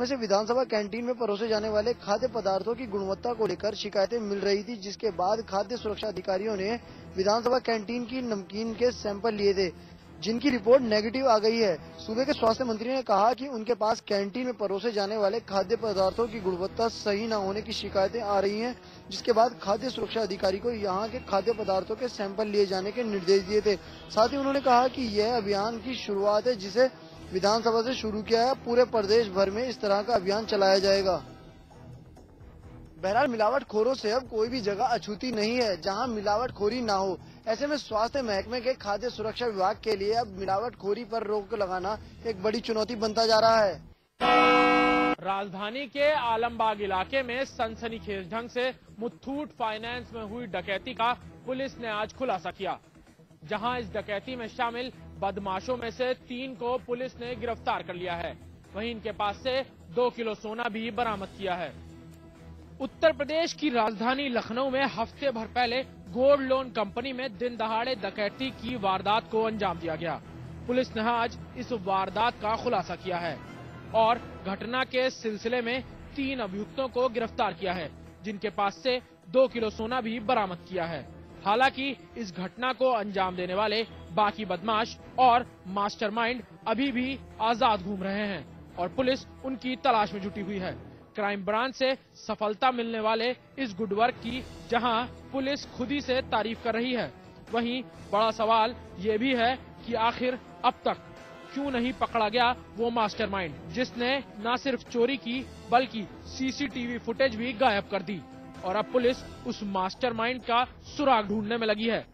में से विधानसभा कैंटीन में परोसे जाने वाले खाद्य पदार्थों की गुणवत्ता को लेकर शिकायतें मिल रही थी, जिसके बाद खाद्य सुरक्षा अधिकारियों ने विधानसभा कैंटीन की नमकीन के सैंपल लिए थे, जिनकी रिपोर्ट नेगेटिव आ गई है। सूबे के स्वास्थ्य मंत्री ने कहा कि उनके पास कैंटीन में परोसे जाने वाले खाद्य पदार्थों की गुणवत्ता सही न होने की शिकायतें आ रही हैं, जिसके बाद खाद्य सुरक्षा अधिकारी को यहां के खाद्य पदार्थों के सैंपल लिए जाने के निर्देश दिए थे। साथ ही उन्होंने कहा कि यह अभियान की शुरुआत है, जिसे विधानसभा से शुरू किया है। पूरे प्रदेश भर में इस तरह का अभियान चलाया जाएगा। बहरहाल मिलावटखोरों से अब कोई भी जगह अछूती नहीं है जहां मिलावटखोरी ना हो। ऐसे में स्वास्थ्य महकमे के खाद्य सुरक्षा विभाग के लिए अब मिलावटखोरी पर रोक लगाना एक बड़ी चुनौती बनता जा रहा है। राजधानी के आलमबाग इलाके में सनसनीखेज ढंग से मुथूट फाइनेंस में हुई डकैती का पुलिस ने आज खुलासा किया, जहां इस डकैती में शामिल बदमाशों में से 3 को पुलिस ने गिरफ्तार कर लिया है। वहीं इनके पास से 2 किलो सोना भी बरामद किया है। उत्तर प्रदेश की राजधानी लखनऊ में हफ्ते भर पहले गोल्ड लोन कंपनी में दिन दहाड़े डकैती की वारदात को अंजाम दिया गया। पुलिस ने आज इस वारदात का खुलासा किया है और घटना के सिलसिले में 3 अभियुक्तों को गिरफ्तार किया है, जिनके पास से 2 किलो सोना भी बरामद किया है। हालांकि इस घटना को अंजाम देने वाले बाकी बदमाश और मास्टरमाइंड अभी भी आजाद घूम रहे हैं और पुलिस उनकी तलाश में जुटी हुई है। क्राइम ब्रांच से सफलता मिलने वाले इस गुड वर्क की जहां पुलिस खुद ही से तारीफ कर रही है, वहीं बड़ा सवाल ये भी है कि आखिर अब तक क्यों नहीं पकड़ा गया वो मास्टरमाइंड, जिसने न सिर्फ चोरी की बल्कि सीसीटीवी फुटेज भी गायब कर दी और अब पुलिस उस मास्टरमाइंड का सुराग ढूंढने में लगी है।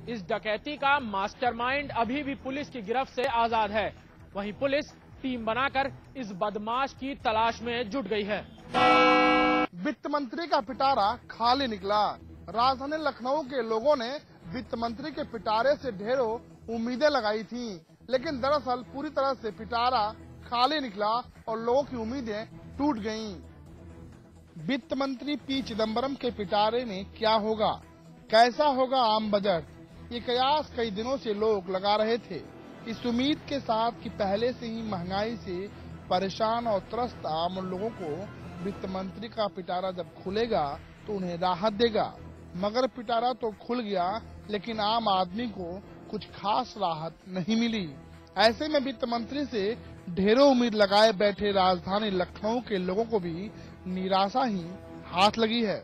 इस डकैती का मास्टरमाइंड अभी भी पुलिस की गिरफ्त से आजाद है। वहीं पुलिस टीम बनाकर इस बदमाश की तलाश में जुट गई है। वित्त मंत्री का पिटारा खाली निकला। राजधानी लखनऊ के लोगों ने वित्त मंत्री के पिटारे से ढेरों उम्मीदें लगाई थीं, लेकिन दरअसल पूरी तरह से पिटारा खाली निकला और लोगों की उम्मीदें टूट गईं। वित्त मंत्री पी चिदम्बरम के पिटारे में क्या होगा, कैसा होगा आम बजट, ये कयास कई दिनों से लोग लगा रहे थे, इस उम्मीद के साथ कि पहले से ही महंगाई से परेशान और त्रस्त आम लोगों को वित्त मंत्री का पिटारा जब खुलेगा तो उन्हें राहत देगा। मगर पिटारा तो खुल गया, लेकिन आम आदमी को कुछ खास राहत नहीं मिली। ऐसे में वित्त मंत्री से ढेरों उम्मीद लगाए बैठे राजधानी लखनऊ के लोगों को भी निराशा ही हाथ लगी है।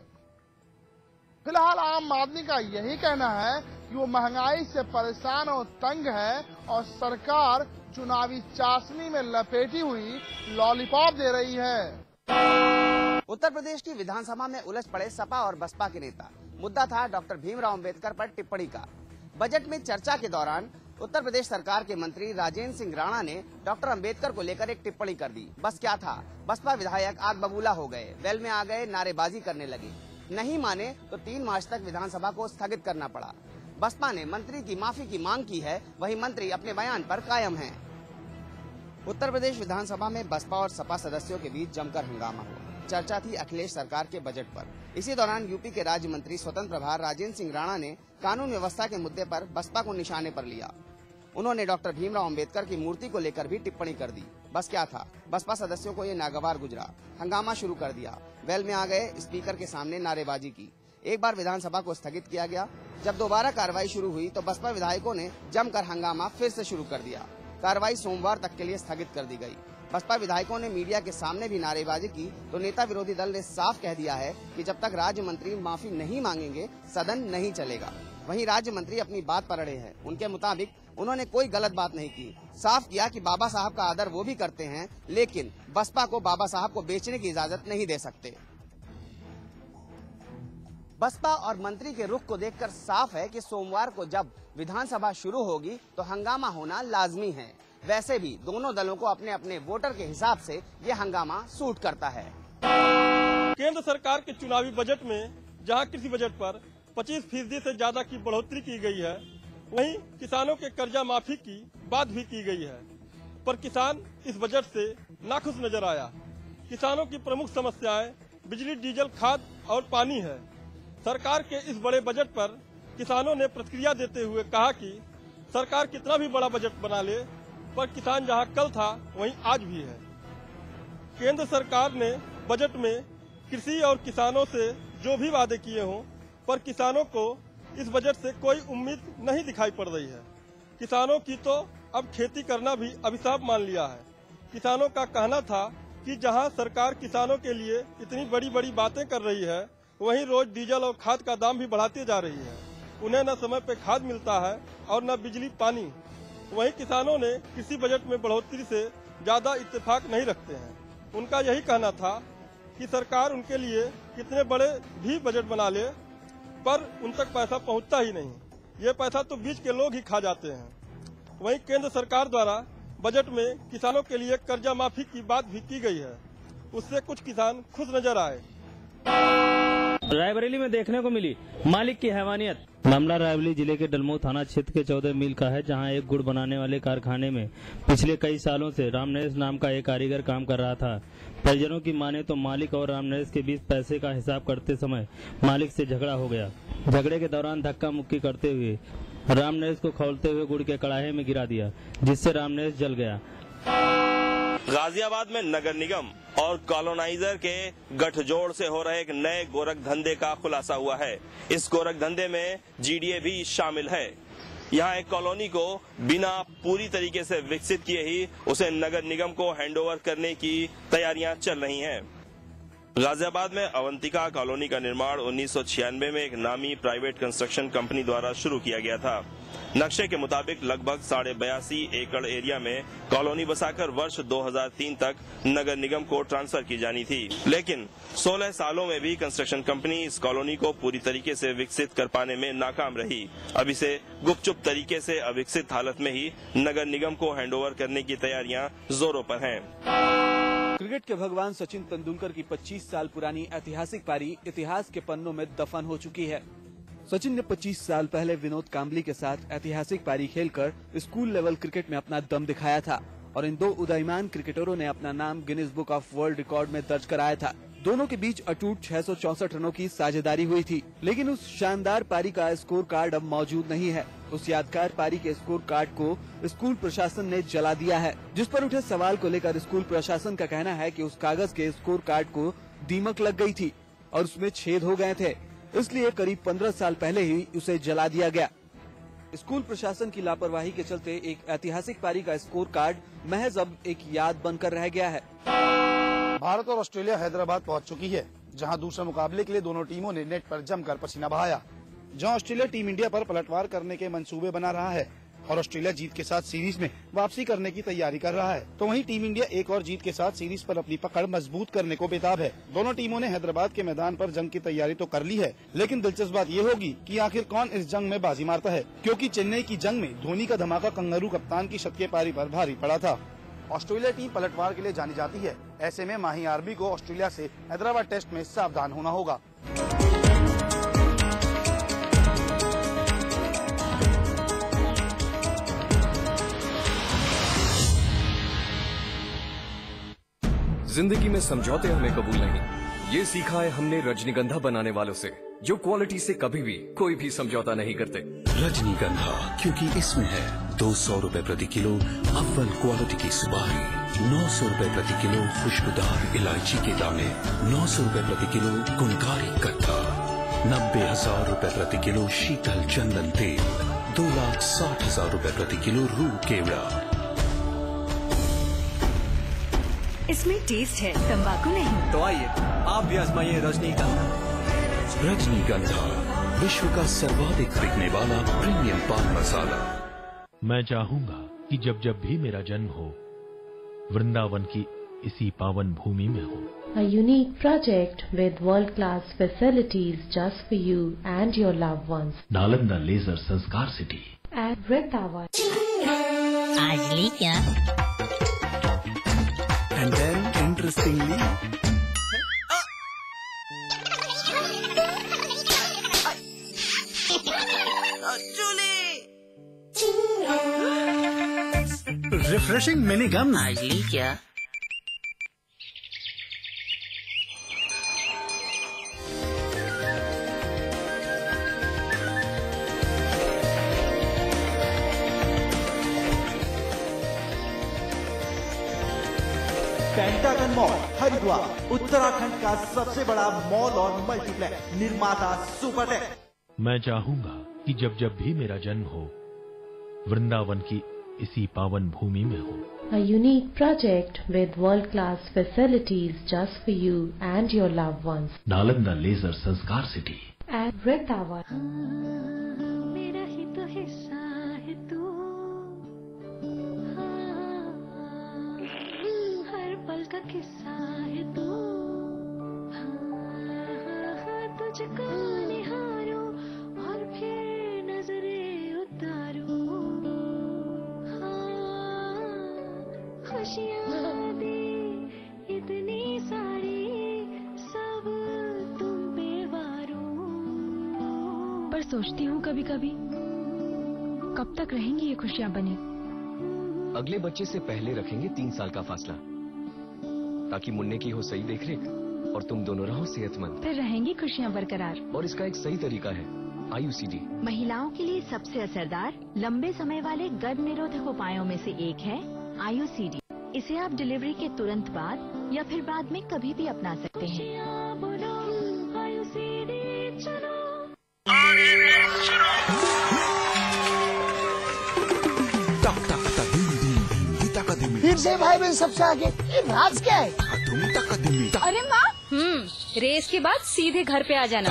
फिलहाल आम आदमी का यही कहना है कि वो महंगाई से परेशान और तंग है और सरकार चुनावी चाशनी में लपेटी हुई लॉलीपॉप दे रही है। उत्तर प्रदेश की विधानसभा में उलझ पड़े सपा और बसपा के नेता। मुद्दा था डॉक्टर भीमराव अंबेडकर पर टिप्पणी का। बजट में चर्चा के दौरान उत्तर प्रदेश सरकार के मंत्री राजेंद्र सिंह राणा ने डॉक्टर अंबेडकर को लेकर एक टिप्पणी कर दी। बस क्या था, बसपा विधायक आग बबूला हो गए, वेल में आ गए, नारेबाजी करने लगे। नहीं माने तो 3 मार्च तक विधानसभा को स्थगित करना पड़ा। बसपा ने मंत्री की माफी की मांग की है, वहीं मंत्री अपने बयान पर कायम हैं। उत्तर प्रदेश विधानसभा में बसपा और सपा सदस्यों के बीच जमकर हंगामा हुआ। चर्चा थी अखिलेश सरकार के बजट पर। इसी दौरान यूपी के राज्य मंत्री स्वतंत्र प्रभार राजेंद्र सिंह राणा ने कानून व्यवस्था के मुद्दे पर बसपा को निशाने पर लिया। उन्होंने डॉक्टर भीमराव अंबेडकर की मूर्ति को लेकर भी टिप्पणी कर दी। बस क्या था, बसपा सदस्यों को ये नागवार गुजरा, हंगामा शुरू कर दिया, वेल में आ गए, स्पीकर के सामने नारेबाजी की। एक बार विधानसभा को स्थगित किया गया। जब दोबारा कार्रवाई शुरू हुई तो बसपा विधायकों ने जमकर हंगामा फिर से शुरू कर दिया। कार्रवाई सोमवार तक के लिए स्थगित कर दी गई। बसपा विधायकों ने मीडिया के सामने भी नारेबाजी की तो नेता विरोधी दल ने साफ कह दिया है कि जब तक राज्य मंत्री माफी नहीं मांगेंगे सदन नहीं चलेगा। वहीं राज्य मंत्री अपनी बात पर अड़े हैं। उनके मुताबिक उन्होंने कोई गलत बात नहीं की। साफ किया कि बाबा साहब का आदर वो भी करते हैं, लेकिन बसपा को बाबा साहब को बेचने की इजाजत नहीं दे सकते। बसपा और मंत्री के रुख को देखकर साफ है कि सोमवार को जब विधानसभा शुरू होगी तो हंगामा होना लाजमी है। वैसे भी दोनों दलों को अपने अपने वोटर के हिसाब से ये हंगामा सूट करता है। केंद्र सरकार के चुनावी बजट में जहां कृषि बजट पर 25% से ज्यादा की बढ़ोतरी की गई है, वहीं किसानों के कर्जा माफी की बात भी की गई है, पर किसान इस बजट से नाखुश नजर आया। किसानों की प्रमुख समस्याएं बिजली, डीजल, खाद और पानी है। सरकार के इस बड़े बजट पर किसानों ने प्रतिक्रिया देते हुए कहा कि सरकार कितना भी बड़ा बजट बना ले, पर किसान जहां कल था वहीं आज भी है। केंद्र सरकार ने बजट में कृषि और किसानों से जो भी वादे किए हों, पर किसानों को इस बजट से कोई उम्मीद नहीं दिखाई पड़ रही है। किसानों की तो अब खेती करना भी अभिशाप मान लिया है। किसानों का कहना था कि जहां सरकार किसानों के लिए इतनी बड़ी बड़ी बातें कर रही है, वहीं रोज डीजल और खाद का दाम भी बढ़ाती जा रही है। उन्हें न समय पे खाद मिलता है और न बिजली पानी। वहीं किसानों ने कृषि बजट में बढ़ोतरी से ज्यादा इत्तेफाक नहीं रखते हैं। उनका यही कहना था कि सरकार उनके लिए कितने बड़े भी बजट बना ले, पर उन तक पैसा पहुंचता ही नहीं। ये पैसा तो बीच के लोग ही खा जाते हैं। वहीं केंद्र सरकार द्वारा बजट में किसानों के लिए कर्जा माफी की बात भी की गई है। उससे कुछ किसान खुश नजर आए। रायबरेली में देखने को मिली मालिक की हैवानियत। मामला रायबरेली जिले के डलमऊ थाना क्षेत्र के 14 मील का है, जहां एक गुड़ बनाने वाले कारखाने में पिछले कई सालों से रामनरेश नाम का एक कारीगर काम कर रहा था। परिजनों की माने तो मालिक और रामनरेश के बीच पैसे का हिसाब करते समय मालिक से झगड़ा हो गया। झगड़े के दौरान धक्का मुक्की करते हुए रामनरेश को खौलते हुए गुड़ के कड़ाहे में गिरा दिया, जिससे रामनरेश जल गया। गाजियाबाद में नगर निगम और कॉलोनाइजर के गठजोड़ से हो रहे एक नए गोरख धंधे का खुलासा हुआ है। इस गोरख धंधे में जीडीए भी शामिल है। यहाँ एक कॉलोनी को बिना पूरी तरीके से विकसित किए ही उसे नगर निगम को हैंडओवर करने की तैयारियां चल रही हैं। गाजियाबाद में अवंतिका कॉलोनी का निर्माण 1996 में एक नामी प्राइवेट कंस्ट्रक्शन कंपनी द्वारा शुरू किया गया था। नक्शे के मुताबिक लगभग 82.5 एकड़ एरिया में कॉलोनी बसाकर वर्ष 2003 तक नगर निगम को ट्रांसफर की जानी थी, लेकिन 16 सालों में भी कंस्ट्रक्शन कंपनी इस कॉलोनी को पूरी तरीके से विकसित कर पाने में नाकाम रही। अब इसे गुपचुप तरीके से अविकसित हालत में ही नगर निगम को हैंडओवर करने की तैयारियां जोरों पर हैं। क्रिकेट के भगवान सचिन तेंदुलकर की 25 साल पुरानी ऐतिहासिक पारी इतिहास के पन्नों में दफन हो चुकी है। सचिन ने 25 साल पहले विनोद कांबली के साथ ऐतिहासिक पारी खेलकर स्कूल लेवल क्रिकेट में अपना दम दिखाया था और इन दो उदयमान क्रिकेटरों ने अपना नाम Guinness book of world record में दर्ज कराया था। दोनों के बीच अटूट 664 रनों की साझेदारी हुई थी, लेकिन उस शानदार पारी का स्कोर कार्ड अब मौजूद नहीं है। उस यादगार पारी के स्कोर कार्ड को स्कूल प्रशासन ने जला दिया है, जिस पर उठे सवाल को लेकर स्कूल प्रशासन का कहना है कि उस कागज के स्कोर कार्ड को दीमक लग गई थी और उसमें छेद हो गए थे, इसलिए करीब 15 साल पहले ही उसे जला दिया गया। स्कूल प्रशासन की लापरवाही के चलते एक ऐतिहासिक पारी का स्कोर कार्ड महज अब एक याद बनकर रह गया है। भारत और ऑस्ट्रेलिया हैदराबाद पहुंच चुकी है, जहां दूसरे मुकाबले के लिए दोनों टीमों ने नेट पर जमकर पसीना बहाया। जहां ऑस्ट्रेलिया टीम इंडिया पर पलटवार करने के मंसूबे बना रहा है और ऑस्ट्रेलिया जीत के साथ सीरीज में वापसी करने की तैयारी कर रहा है, तो वहीं टीम इंडिया एक और जीत के साथ सीरीज पर अपनी पकड़ मजबूत करने को बेताब है। दोनों टीमों ने हैदराबाद के मैदान पर जंग की तैयारी तो कर ली है, लेकिन दिलचस्प बात ये होगी कि आखिर कौन इस जंग में बाजी मारता है, क्योंकि चेन्नई की जंग में धोनी का धमाका कंगारू कप्तान की शतकीय पारी पर भारी पड़ा था। ऑस्ट्रेलिया टीम पलटवार के लिए जानी जाती है, ऐसे में माही आरबी को ऑस्ट्रेलिया से हैदराबाद टेस्ट में सावधान होना होगा। जिंदगी में समझौते हमें कबूल नहीं, ये सीखा है हमने रजनीगंधा बनाने वालों से, जो क्वालिटी से कभी भी कोई भी समझौता नहीं करते। रजनीगंधा, क्योंकि इसमें है 200 रुपए प्रति किलो अव्वल क्वालिटी की सुपारी, 900 रुपए प्रति किलो खुशबूदार इलायची के दाने, 900 रुपए प्रति किलो गुणकारी कट्टा, 90,000 रुपए प्रति किलो शीतल चंदन तेल, 2,60,000 रुपए प्रति किलो रूह केवड़ा। इसमें टेस्ट है, तंबाकू नहीं। तो आइए आप भी आजमाइए रजनीगंधा। रजनीगंधा, विश्व का सर्वाधिक बिकने वाला प्रीमियम पान मसाला। मैं चाहूंगा कि जब जब भी मेरा जन्म हो, वृंदावन की इसी पावन भूमि में हो। A unique project with world-class facilities just for you and your loved ones. Nalanda leisure Sanskar city At Vrindavan. आज ली क्या? And then interestingly, refreshing mini gum. आज ली क्या? पेंटागन मॉल हरिद्वार, उत्तराखंड का सबसे बड़ा मॉल और मल्टीप्लेक्स। निर्माता सुपरटेक। मैं चाहूंगा कि जब जब भी मेरा जन्म हो, वृंदावन की इसी पावन भूमि में हो। A unique project with world-class facilities just for you and your loved ones. Nalanda leisure Sanskar city At Vrindavan. मेरा ही तो हिस्सा है तू, हर पल का किस्सा है तू, तुझको निहारूं और फिर नजरें उतारूं, खुशियाँ दी इतनी सारी सब तुम पे वारूं। पर सोचती हूँ कभी कभी, कब तक रहेंगी ये खुशियाँ बनी? अगले बच्चे से पहले रखेंगे 3 साल का फासला, ताकि मुन्ने की हो सही देखरेख और तुम दोनों रहो सेहतमंद। फिर रहेंगी खुशियाँ बरकरार। और इसका एक सही तरीका है IUCD। महिलाओं के लिए सबसे असरदार लंबे समय वाले गर्भ निरोधक उपायों में से एक है IUCD। इसे आप डिलीवरी के तुरंत बाद या फिर बाद में कभी भी अपना सकते हैं। फिर से भाई बहन सबसे आगे, ये राज क्या है? अरे माँ, रेस के बाद सीधे घर पे आ जाना।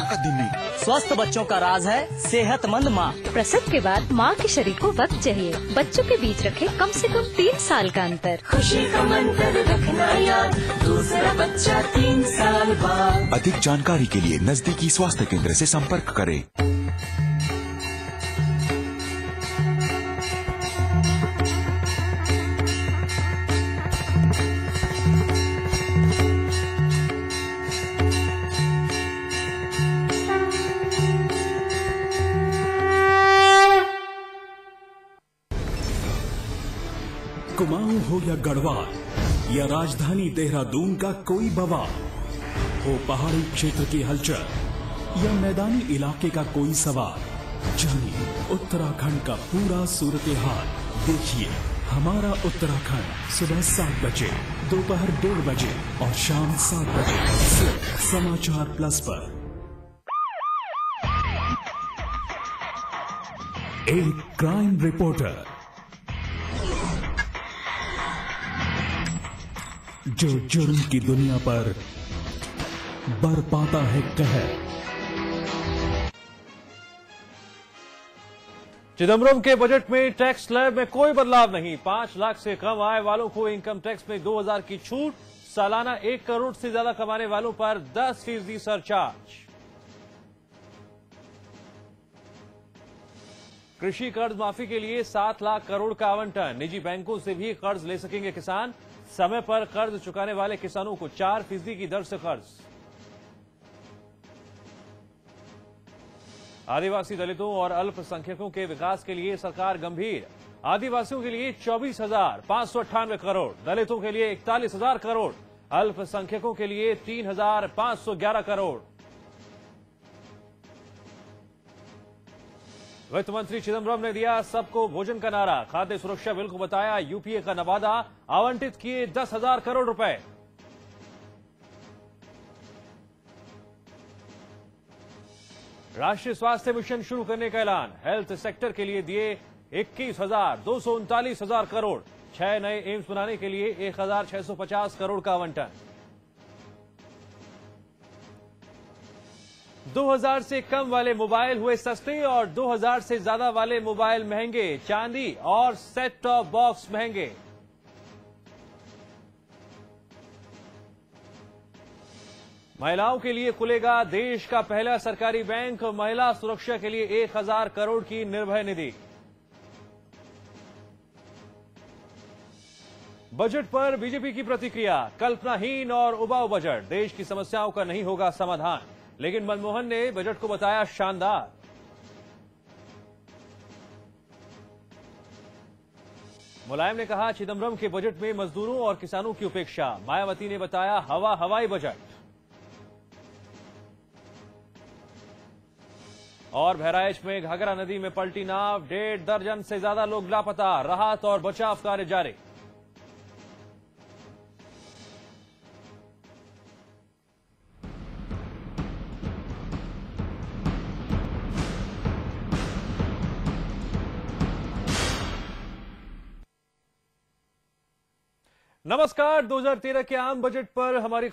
स्वस्थ बच्चों का राज है सेहतमंद माँ। प्रसव के बाद माँ के शरीर को वक्त चाहिए। बच्चों के बीच रखे कम से कम 3 साल का अंतर। खुशी का मंत्र रखना याद, दूसरा बच्चा 3 साल बाद। अधिक जानकारी के लिए नजदीकी स्वास्थ्य केंद्र से संपर्क करें। कुमाऊं हो या गढ़वाल या राजधानी देहरादून का कोई बवाल हो, पहाड़ी क्षेत्र की हलचल या मैदानी इलाके का कोई सवाल, जानिए उत्तराखंड का पूरा सूरत हाल। देखिए हमारा उत्तराखंड सुबह 7 बजे, दोपहर 1:30 बजे और शाम 7 बजे सिर्फ समाचार प्लस पर। एक क्राइम रिपोर्टर जो जुर्म की दुनिया पर बरपाता है कहर। चिदम्बरम के बजट में टैक्स स्लैब में कोई बदलाव नहीं। 5 लाख से कम आय वालों को इनकम टैक्स में 2000 की छूट, सालाना 1 करोड़ से ज्यादा कमाने वालों पर 10% सरचार्ज। कृषि कर्ज माफी के लिए 7 लाख करोड़ का आवंटन। निजी बैंकों से भी कर्ज ले सकेंगे किसान। समय पर कर्ज चुकाने वाले किसानों को 4% की दर से कर्ज। आदिवासी दलितों और अल्पसंख्यकों के विकास के लिए सरकार गंभीर। आदिवासियों के लिए 24,598 करोड़, दलितों के लिए 41,000 करोड़, अल्पसंख्यकों के लिए 3,511 करोड़। वित्त मंत्री चिदम्बरम ने दिया सबको भोजन का नारा। खाद्य सुरक्षा बिल को बताया यूपीए का नवादा, आवंटित किए 10,000 करोड़ रुपए। राष्ट्रीय स्वास्थ्य मिशन शुरू करने का ऐलान। हेल्थ सेक्टर के लिए दिए 21,239 करोड़। 6 नए एम्स बनाने के लिए 1,650 करोड़ का आवंटन। 2000 से कम वाले मोबाइल हुए सस्ते और 2000 से ज्यादा वाले मोबाइल महंगे। चांदी और सेट टॉप बॉक्स महंगे। महिलाओं के लिए खुलेगा देश का पहला सरकारी बैंक। महिला सुरक्षा के लिए 1000 करोड़ की निर्भय निधि। बजट पर बीजेपी की प्रतिक्रिया। कल्पनाहीन और उबाऊ बजट, देश की समस्याओं का नहीं होगा समाधान। लेकिन मनमोहन ने बजट को बताया शानदार। मुलायम ने कहा चिदम्बरम के बजट में मजदूरों और किसानों की उपेक्षा। मायावती ने बताया हवाई बजट। और बहराइच में घाघरा नदी में पलटी नाव, 1.5 दर्जन से ज्यादा लोग लापता। राहत और बचाव कार्य जारी। नमस्कार। 2013 के आम बजट पर हमारी